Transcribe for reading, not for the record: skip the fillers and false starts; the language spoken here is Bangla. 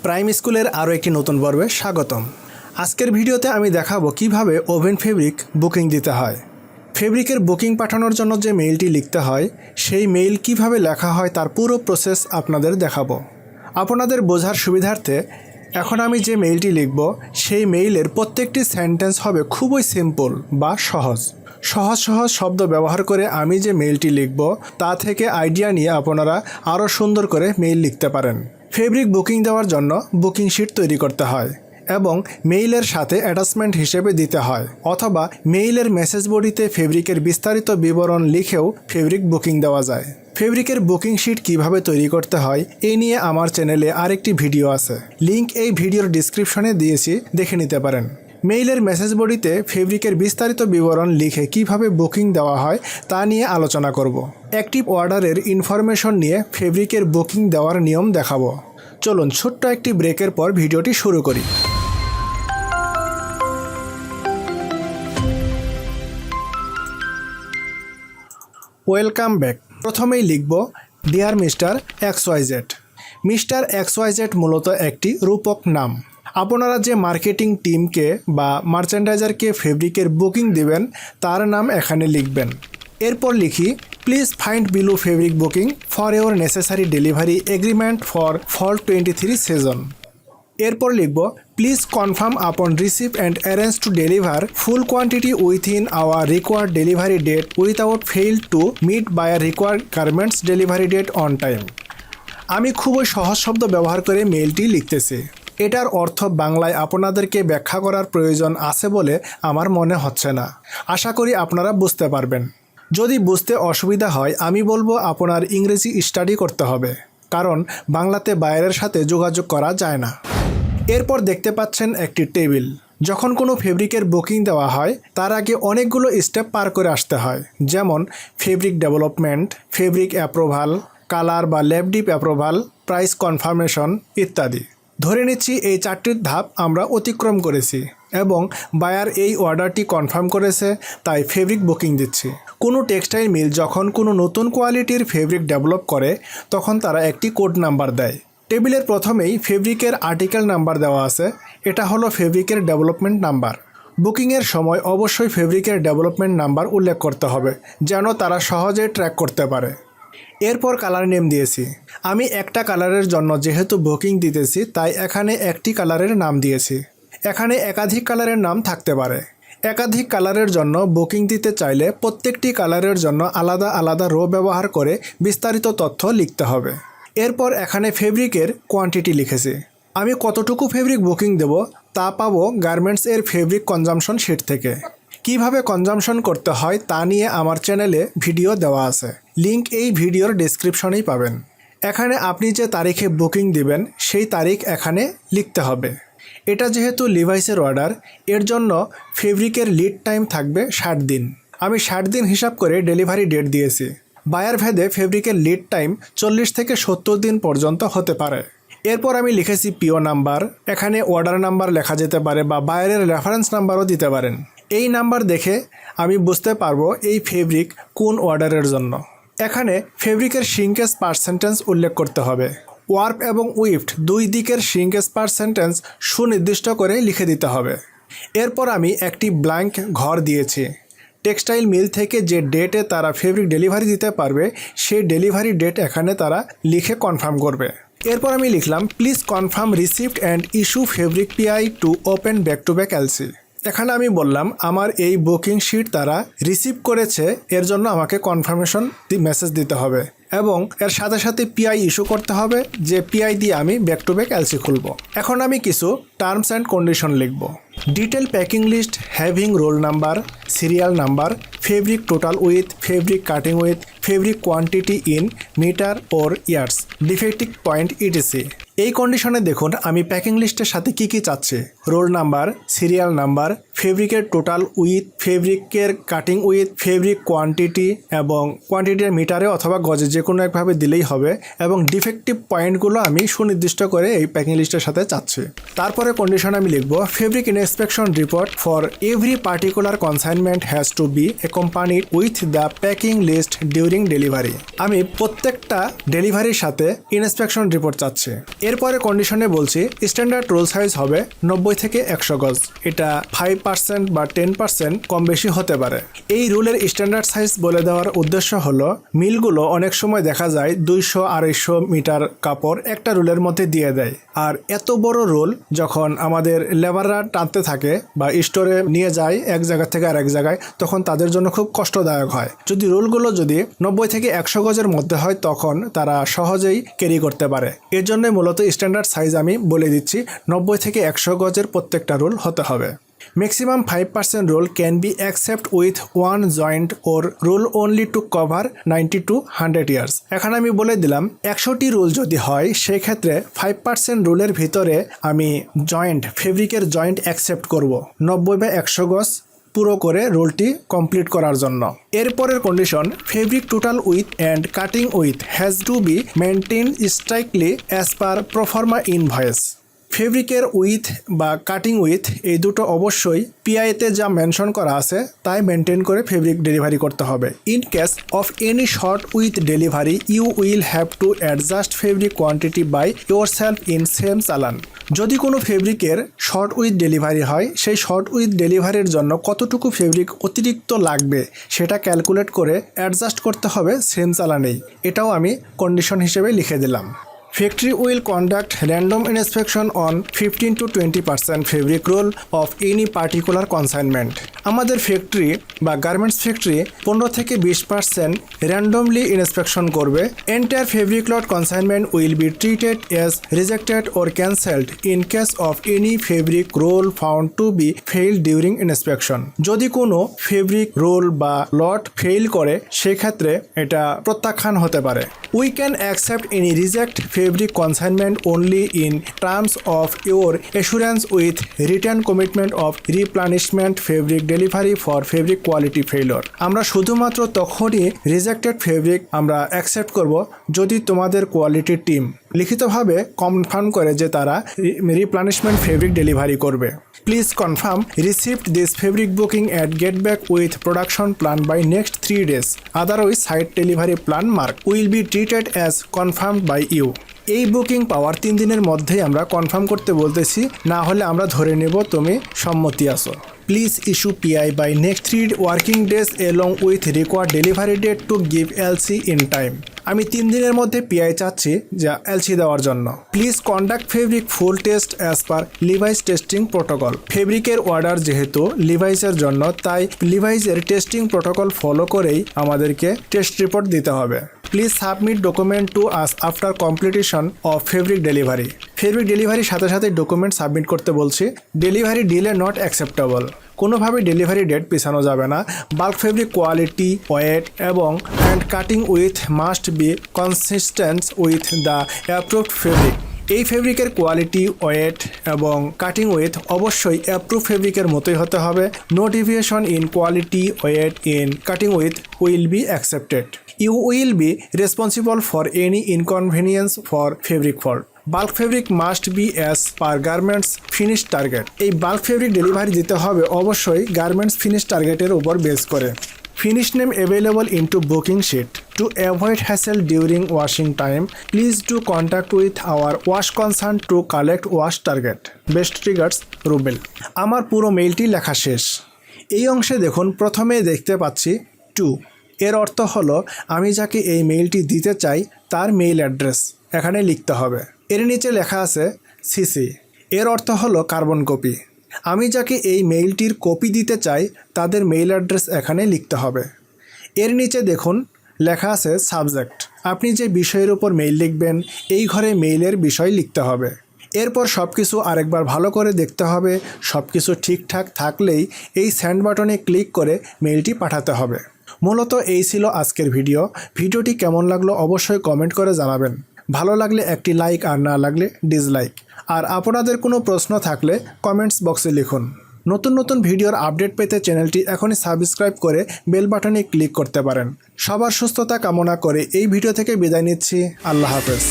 প্রাইম স্কুলের আরও একটি নতুন পর্বে স্বাগতম। আজকের ভিডিওতে আমি দেখাবো কিভাবে ওভেন ফেব্রিক বুকিং দিতে হয়। ফেব্রিকের বুকিং পাঠানোর জন্য যে মেইলটি লিখতে হয় সেই মেইল কিভাবে লেখা হয় তার পুরো প্রসেস আপনাদের দেখাবো। আপনাদের বোঝার সুবিধার্থে এখন আমি যে মেইলটি লিখব সেই মেইলের প্রত্যেকটি সেন্টেন্স হবে খুবই সিম্পল বা সহজ শব্দ ব্যবহার করে আমি যে মেইলটি লিখব তা থেকে আইডিয়া নিয়ে আপনারা আরও সুন্দর করে মেইল লিখতে পারেন। ফেব্রিক বুকিং দেওয়ার জন্য বুকিং শিট তৈরি করতে হয় এবং মেইলের সাথে অ্যাটাচমেন্ট হিসেবে দিতে হয়, অথবা মেইলের মেসেজ বডিতে ফেব্রিকের বিস্তারিত বিবরণ লিখেও ফেব্রিক বুকিং দেওয়া যায়। ফেব্রিকের বুকিং শিট কিভাবে তৈরি করতে হয় এই নিয়ে আমার চ্যানেলে আরেকটি ভিডিও আছে, লিংক এই ভিডিওর ডিসক্রিপশনে দিয়েছি, দেখে নিতে পারেন। মেইলের মেসেজ বডিতে ফেব্রিকের বিস্তারিত বিবরণ লিখে কিভাবে বুকিং দেওয়া হয় তা নিয়ে আলোচনা করব। অ্যাক্টিভ অর্ডারের ইনফরমেশন নিয়ে ফেব্রিকের বুকিং দেওয়ার নিয়ম দেখাবো। চলুন ছোট্ট একটি ব্রেকের পর ভিডিওটি শুরু করি। Welcome back. প্রথমেই লিখব dear mister XYZ। Mister XYZ মূলত একটি রূপক নাম। আপনারা যে মার্কেটিং টিমকে বা মার্চেন্ডাইজারকে ফেব্রিকের বুকিং দিবেন তার নাম এখানে লিখবেন। এরপর লিখি please find below fabric booking for your necessary delivery agreement for fall 23 season. এরপর লিখব please confirm upon receive and arrange to deliver full quantity within our required delivery date without fail to meet buyer required garments delivery date on time. আমি খুবই সহজ শব্দ ব্যবহার করে মেইলটি লিখতেছি। এটার অর্থ বাংলায় আপনাদেরকে ব্যাখ্যা করার প্রয়োজন আছে বলে আমার মনে হচ্ছে না। আশা করি আপনারা বুঝতে পারবেন। যদি বুঝতে অসুবিধা হয় আমি বলবো আপনার ইংরেজি স্টাডি করতে হবে, কারণ বাংলাতে বাইরের সাথে যোগাযোগ করা যায় না। এরপর দেখতে পাচ্ছেন একটি টেবিল। যখন কোনো ফেব্রিকের বুকিং দেওয়া হয় তার আগে অনেকগুলো স্টেপ পার করে আসতে হয়, যেমন fabric development, fabric approval, colour বা lab dip approval, price confirmation ইত্যাদি। ধরে নিচ্ছি এই 4টি ধাপ আমরা অতিক্রম করেছি এবং বায়ার এই অর্ডারটি কনফার্ম করেছে, তাই ফেব্রিক বুকিং দিচ্ছি। কোনো টেক্সটাইল মিল যখন কোনো নতুন কোয়ালিটির ফেব্রিক ডেভেলপ করে তখন তারা একটি কোড নাম্বার দেয়। টেবিলের প্রথমেই ফেব্রিকের আর্টিকেল নাম্বার দেওয়া আছে, এটা হলো ফেব্রিকের ডেভেলপমেন্ট নাম্বার। বুকিংয়ের সময় অবশ্যই ফেব্রিকের ডেভেলপমেন্ট নাম্বার উল্লেখ করতে হবে যেন তারা সহজে ট্র্যাক করতে পারে। এরপর কালার নেম দিয়েছি। আমি একটা কালারের জন্য যেহেতু বুকিং দিতেছি তাই এখানে একটি কালারের নাম দিয়েছি। এখানে একাধিক কালারের নাম থাকতে পারে। একাধিক কালারের জন্য বুকিং দিতে চাইলে প্রত্যেকটি কালারের জন্য আলাদা আলাদা রো ব্যবহার করে বিস্তারিত তথ্য লিখতে হবে। এরপর এখানে ফেব্রিকের কোয়ান্টিটি লিখেছি। আমি কতটুকু ফেব্রিক বুকিং দেব তা পাবো গার্মেন্টস এর ফেব্রিক কনজাম্পশন শিট থেকে। কিভাবে কনজাম্পশন করতে হয় তা নিয়ে আমার চ্যানেলে ভিডিও দেওয়া আছে, লিংক এই ভিডিওর ডেসক্রিপশনেই পাবেন। এখানে আপনি যে তারিখে বুকিং দিবেন সেই তারিখ এখানে লিখতে হবে। এটা যেহেতু লিভাইসের অর্ডার, এর জন্য ফেব্রিকের লিড টাইম থাকবে 60 দিন। আমি 60 দিন হিসাব করে ডেলিভারি ডেট দিয়েছি। বায়ার ভেদে ফেব্রিকের লিড টাইম 40 থেকে 70 দিন পর্যন্ত হতে পারে। এরপর আমি লিখেছি পিও নাম্বার। এখানে অর্ডার নাম্বার লেখা যেতে পারে বা বায়ারের রেফারেন্স নাম্বারও দিতে পারেন। এই নাম্বার দেখে আমি বুঝতে পারবো এই ফেব্রিক কোন অর্ডারের জন্য। এখানে ফেব্রিকের শ্রিঙ্কেজ পার্সেন্টেজ উল্লেখ করতে হবে। ওয়ার্প এবং উইফট দুই দিকের শ্রিঙ্কেজ পার্সেন্টেজ সুনির্দিষ্ট করে লিখে দিতে হবে। এরপর আমি একটি ব্ল্যাঙ্ক ঘর দিয়েছি। টেক্সটাইল মিল থেকে যে ডেটে তারা ফেব্রিক ডেলিভারি দিতে পারবে সেই ডেলিভারি ডেট এখানে তারা লিখে কনফার্ম করবে। এরপর আমি লিখলাম please confirm received and issue fabric PI to open back to back LC. এখানে আমি বললাম আমার এই বুকিং শিট তারা রিসিভ করেছে, এর জন্য আমাকে কনফার্মেশন মেসেজ দিতে হবে এবং এর সাথে সাথে পিআই ইস্যু করতে হবে, যে পিআই দিয়ে আমি ব্যাক টু ব্যাক এলসি খুলব। এখন আমি কিছু টার্মস অ্যান্ড কন্ডিশন লিখব। Detail packing list having roll number, serial number, fabric total width, fabric cutting width, fabric quantity in metre or yards, defective point etc. এই কন্ডিশনে দেখুন আমি প্যাকিং লিস্টের সাথে কি কি চাচ্ছি। রোল নাম্বার, সিরিয়াল নাম্বার, ফেব্রিকের টোটাল উইথ, ফেব্রিকের কাটিং উইথ, ফেব্রিক কোয়ান্টিটি এবং কোয়ান্টিটির মিটারে অথবা গজে যে কোনো একভাবে দিলেই হবে এবং ডিফেক্টিভ পয়েন্টগুলো আমি সুনির্দিষ্ট করে এই প্যাকিং লিস্টের সাথে চাচ্ছি। তারপরে কন্ডিশন আমি লিখব fabric inspection report for every particular consignment has to be accompanied with the packing list during delivery. আমি প্রত্যেকটা ডেলিভারির সাথে ইন্সপেকশন রিপোর্ট চাচ্ছি। এরপরে কন্ডিশনে বলছি স্ট্যান্ডার্ড রোল সাইজ হবে 90 থেকে 100 গজ। এটা 5% বা 10% কম বেশি হতে পারে। এই রুলের স্ট্যান্ডার্ড সাইজ বলে দেওয়ার উদ্দেশ্য হলো মিলগুলো অনেক সময় দেখা যায় 200-250 মিটার কাপড় একটা রুলের মধ্যে দিয়ে দেয়। আর এত বড় রোল যখন আমাদের লেবাররা টানতে থাকে বা স্টোরে নিয়ে যায় এক জায়গা থেকে আরেক জায়গায়, তখন তাদের জন্য খুব কষ্টদায়ক হয়। যদি রোলগুলো যদি 90 থেকে 100 গজের মধ্যে হয় তখন তারা সহজেই ক্যারি করতে পারে। এর জন্য মূলত স্ট্যান্ডার্ড সাইজ আমি বলে দিচ্ছি 90 থেকে 100 গজের প্রত্যেকটা রোল হতে হবে। Maximum 5% roll can be accepted with one joint or roll only to cover 90 to 100 years. এখন আমি বলে দিলাম 100টি রোল যদি হয় সেক্ষেত্রে 5% রোলের ভিতরে আমি ফেব্রিকের জয়েন্ট অ্যাকসেপ্ট করব 90 বা 100 গজ পুরো করে রোলটি কমপ্লিট করার জন্য। এরপরের condition fabric total width and cutting width has to be maintain strictly as per proforma invoice. ফেব্রিকের উইথ বা কাটিং উইথ এই দুটো অবশ্যই পিআইতে যা মেনশন করা আছে তাই মেনটেন করে ফেব্রিক ডেলিভারি করতে হবে। In case of any short with delivery you will have to adjust fabric quantity by yourself in same challan. যদি কোনো ফেব্রিকের শর্ট উইথ ডেলিভারি হয় সেই শর্ট উইথ ডেলিভারির জন্য কতটুকু ফেব্রিক অতিরিক্ত লাগবে সেটা ক্যালকুলেট করে অ্যাডজাস্ট করতে হবে সেম চালানেই। এটাও আমি কন্ডিশন হিসেবে লিখে দিলাম। Factory will conduct random inspection on 15 to 20% fabric roll of any particular consignment. আমাদের ফ্যাক্টরি বা গার্মেন্টস ফ্যাক্টরি 15 থেকে 20% র্যান্ডমলি ইন্সপেকশন করবে। Entire fabric lot consignment will be treated as rejected or cancelled in case of any fabric roll found to be failed during inspection. যদি কোনো ফেব্রিক রোল বা লট ফেইল করে সেক্ষেত্রে এটা প্রত্যাখ্যান হতে পারে। We can accept any reject fabric consignment only in terms of your assurance with written commitment of replenishment fabric delivery for fabric quality failure. আমরা শুধুমাত্র তখনই রিজেক্টেড ফেব্রিক আমরা অ্যাকসেপ্ট করব যদি তোমাদের কোয়ালিটি টিম লিখিতভাবে কনফার্ম করে যে তারা রিপ্লেনিশমেন্ট ফেব্রিক ডেলিভারি করবে। Please confirm received this fabric booking and get back with production plan by next 3 days. Otherwise, site delivery plan mark will be treated as confirmed by you. এই বুকিং পাওয়ার 3 দিনের মধ্যেই আমরা কনফার্ম করতে বলতেছি, না হলে আমরা ধরে নেব তুমি সম্মতি আছো। Please issue PI by next 3 working days along with required delivery date to give LC in time. আমি 3 দিনের মধ্যে পিআই চাচ্ছি যা এলসি দেওয়ার জন্য। Please conduct fabric full test as per Levi's testing protocol. ফেব্রিকের অর্ডার যেহেতু লিভাইসের জন্য তাই লিভাইসের টেস্টিং প্রোটোকল ফলো করেই আমাদেরকে টেস্ট রিপোর্ট দিতে হবে। Please submit document to us after completion of fabric delivery. Fabric ডেলিভারির সাথে সাথে ডকুমেন্ট সাবমিট করতে বলছি। Delivery delay not acceptable. কোনোভাবে ডেলিভারি ডেট পিছানো যাবে না। বাল্ক ফেব্রিক কোয়ালিটি, ওয়েট এবং cutting width must be consistent with the approved fabric. এই ফেব্রিকের কোয়ালিটি, ওয়েট এবং কাটিং উইথ অবশ্যই অ্যাপ্রুভ ফেব্রিকের মতোই হতে হবে। No deviation in quality, weight in cutting width will be accepted. You will be responsible for any inconvenience for fabric fault. Bulk fabric must be as per garments finish target. এই বাল্ক ফেব্রিক ডেলিভারি দিতে হবে অবশ্যই গার্মেন্টস ফিনিশ টার্গেটের উপর বেস করে। Finish name available into booking sheet. To avoid hassle during washing time, please do contact with our wash concern to collect wash target. Best regards, Rubel. আমার পুরো মেইলটি লেখা শেষ। এই অংশে দেখুন প্রথমে দেখতে পাচ্ছি টু। এর অর্থ হলো আমি যাকে এই মেইলটি দিতে চাই তার মেইল অ্যাড্রেস এখানে লিখতে হবে। এর নিচে লেখা আছে সিসি। এর অর্থ হলো কার্বন কপি। আমি যাকে এই মেইলটির কপি দিতে চাই তাদের মেইল অ্যাড্রেস এখানে লিখতে হবে। এর নিচে দেখুন লেখা আছে সাবজেক্ট। আপনি যে বিষয়ের উপর মেইল লিখবেন এই ঘরে মেইলের বিষয় লিখতে হবে। এরপর সব কিছু আরেকবার ভালো করে দেখতে হবে। সব কিছু ঠিকঠাক থাকলেই এই সেন্ড বাটনে ক্লিক করে মেইলটি পাঠাতে হবে। মূলত এই ছিল আজকের ভিডিও। ভিডিওটি কেমন লাগলো অবশ্যই কমেন্ট করে জানাবেন। ভালো লাগলে একটি লাইক আর না লাগলে ডিসলাইক। আর আপনাদের কোনো প্রশ্ন থাকলে কমেন্টস বক্সে লিখুন। নতুন নতুন ভিডিওর আপডেট পেতে চ্যানেলটি এখনই সাবস্ক্রাইব করে বেল বাটনে ক্লিক করতে পারেন। সবার সুস্থতা কামনা করে এই ভিডিও থেকে বিদায় নিচ্ছি। আল্লাহ হাফেজ।